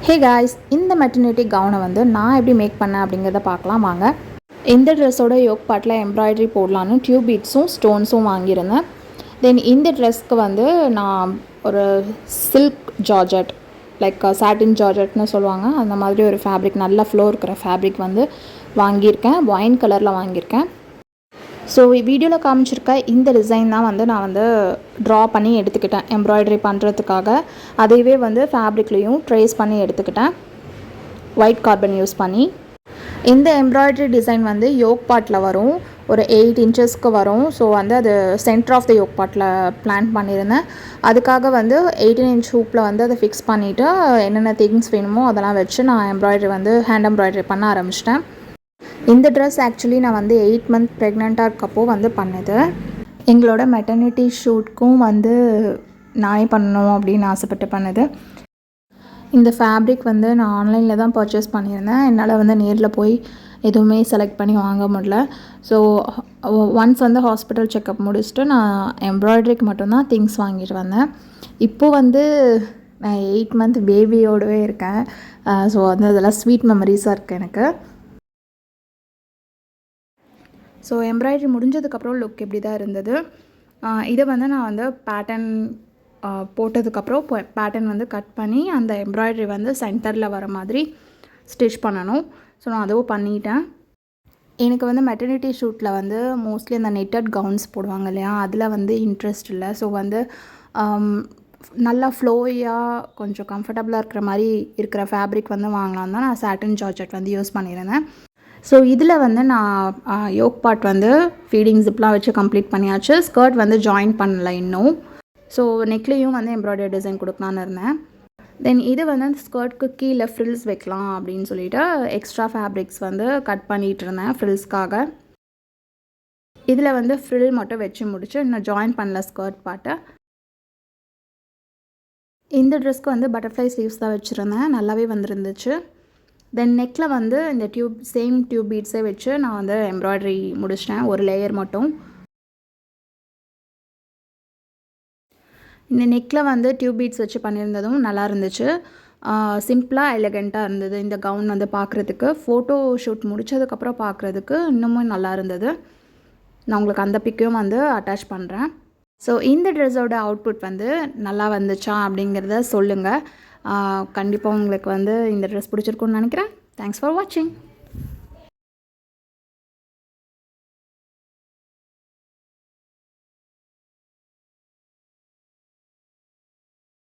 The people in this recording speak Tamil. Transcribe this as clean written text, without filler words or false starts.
ஹே காய்ஸ், இந்த மெட்டர்னிட்டி கவுனை வந்து நான் எப்படி மேக் பண்ணேன் அப்படிங்கிறத பார்க்கலாம் வாங்க. இந்த ட்ரெஸ்ஸோட யோக் பார்ட்டில் எம்ப்ராய்டரி போடலான்னு டியூப் பீட்ஸும் ஸ்டோன்ஸும் வாங்கியிருந்தேன். தென் இந்த ட்ரெஸ்க்கு வந்து நான் ஒரு சில்க் ஜார்ஜெட் லைக் சாட்டின் ஜார்ஜெட்னு சொல்லுவாங்க, அந்த மாதிரி ஒரு ஃபேப்ரிக், நல்ல ஃப்ளோ இருக்கிற ஃபேப்ரிக் வந்து வாங்கியிருக்கேன். ஒயின் கலரில் வாங்கியிருக்கேன். ஸோ வீடியோவில் காமிச்சிருக்க இந்த டிசைன் தான் வந்து நான் வந்து ட்ரா பண்ணி எடுத்துக்கிட்டேன் எம்ப்ராய்டரி பண்ணுறதுக்காக. அதையவே வந்து ஃபேப்ரிக்லேயும் ட்ரேஸ் பண்ணி எடுத்துக்கிட்டேன் ஒயிட் கார்பன் யூஸ் பண்ணி. இந்த எம்ப்ராய்டரி டிசைன் வந்து யோக் பார்ட்டில் வரும், ஒரு 8 இன்ச்சஸ்க்கு வரும். ஸோ வந்து அது சென்டர் ஆஃப் த யோக் பார்ட்டில் பிளான் பண்ணியிருந்தேன். அதுக்காக வந்து 18 இன்ச் ஹூப்பில் வந்து அதை ஃபிக்ஸ் பண்ணிவிட்டு என்னென்ன திங்ஸ் வேணுமோ அதெல்லாம் வச்சு நான் எம்ப்ராய்டரி வந்து ஹேண்ட் எம்ப்ராய்டரி பண்ண ஆரம்பிச்சிட்டேன். இந்த ட்ரெஸ் ஆக்சுவலி நான் வந்து 8 மந்த் ப்ரெக்னெண்ட்டாக இருக்கப்போ வந்து பண்ணது. எங்களோட மெட்டர்னிட்டி ஷூட்க்கும் வந்து நானே பண்ணணும் அப்படின்னு ஆசைப்பட்டு பண்ணது. இந்த ஃபேப்ரிக் வந்து நான் ஆன்லைனில் தான் பர்ச்சேஸ் பண்ணியிருந்தேன். என்னால் வந்து நேரில் போய் எதுவுமே செலக்ட் பண்ணி வாங்க முடியல. ஸோ ஒன்ஸ் வந்து ஹாஸ்பிட்டல் செக்கப் முடிச்சுட்டு நான் எம்ப்ராய்டரிக்கு மட்டும்தான் திங்ஸ் வாங்கிட்டு வந்தேன். இப்போது வந்து நான் 8 மந்த் பேபியோடவே இருக்கேன். ஸோ வந்து அதெல்லாம் ஸ்வீட் மெமரிஸாக இருக்குது எனக்கு. ஸோ எம்ப்ராய்டரி முடிஞ்சதுக்கப்புறம் லுக் இப்படி தான் இருந்தது. இதை வந்து நான் வந்து பேட்டர்ன் போட்டதுக்கப்புறம் பேட்டர்ன் வந்து கட் பண்ணி அந்த எம்ப்ராய்டரி வந்து சென்டரில் வர மாதிரி ஸ்டிச் பண்ணணும். ஸோ நான் அதுவும் பண்ணிட்டேன். எனக்கு வந்து மெட்டர்னிட்டி ஷூட்டில் வந்து மோஸ்ட்லி அந்த நெட்டட் கவுன்ஸ் போடுவாங்க இல்லையா, அதில் வந்து இன்ட்ரெஸ்ட் இல்லை. ஸோ வந்து நல்லா ஃப்ளோயாக கொஞ்சம் கம்ஃபர்டபுளாக இருக்கிற மாதிரி இருக்கிற ஃபேப்ரிக் வந்து வாங்கலாம் தான் நான் சாட்டின் ஜார்ஜெட் வந்து யூஸ் பண்ணியிருந்தேன். ஸோ இதில் வந்து நான் யோக் பார்ட் வந்து ஃபீடிங் ஜிப்லாம் வச்சு கம்ப்ளீட் பண்ணியாச்சு. ஸ்கர்ட் வந்து ஜாயின் பண்ணலை இன்னும். ஸோ நெக்லேயும் வந்து எம்ப்ராய்டரி டிசைன் கொடுக்கலான்னு இருந்தேன். தென் இது வந்து அந்த ஸ்கர்ட்க்கு கீழே ஃப்ரில்ஸ் வைக்கலாம் அப்படின்னு சொல்லிட்டு எக்ஸ்ட்ரா ஃபேப்ரிக்ஸ் வந்து கட் பண்ணிகிட்டு இருந்தேன் ஃப்ரில்ஸ்க்காக. இதில் வந்து ஃப்ரில் மட்டும் வச்சு முடிச்சு இன்னும் ஜாயின் பண்ணல ஸ்கர்ட் பார்ட்டை. இந்த ட்ரெஸ்க்கு வந்து பட்டர்ஃப்ளை ஸ்லீவ்ஸ் தான் வச்சுருந்தேன், நல்லாவே வந்துருந்துச்சு. தென் நெக்கில் வந்து இந்த சேம் டியூப் பீட்ஸே வச்சு நான் வந்து எம்ப்ராய்டரி முடிச்சிட்டேன், ஒரு லேயர் மட்டும். இந்த நெக்கில் வந்து டியூப் பீட்ஸ் வச்சு பண்ணியிருந்ததும் நல்லா இருந்துச்சு. சிம்பிளாக எலகெண்ட்டாக இருந்தது இந்த கவுன் வந்து பார்க்குறதுக்கு. ஃபோட்டோ ஷூட் முடித்ததுக்கப்புறம் பார்க்குறதுக்கு இன்னமும் நல்லா இருந்தது. நான் உங்களுக்கு அந்த பிக்கையும் வந்து அட்டாச் பண்ணுறேன். ஸோ இந்த ட்ரெஸ்ஸோட அவுட்புட் வந்து நல்லா வந்துச்சா அப்படிங்கிறத சொல்லுங்கள். கண்டிப்பாக உங்களுக்கு வந்து இந்த ட்ரெஸ் பிடிச்சிருக்குன்னு நினைக்கிறேன். தேங்க்ஸ் ஃபார் வாட்சிங்.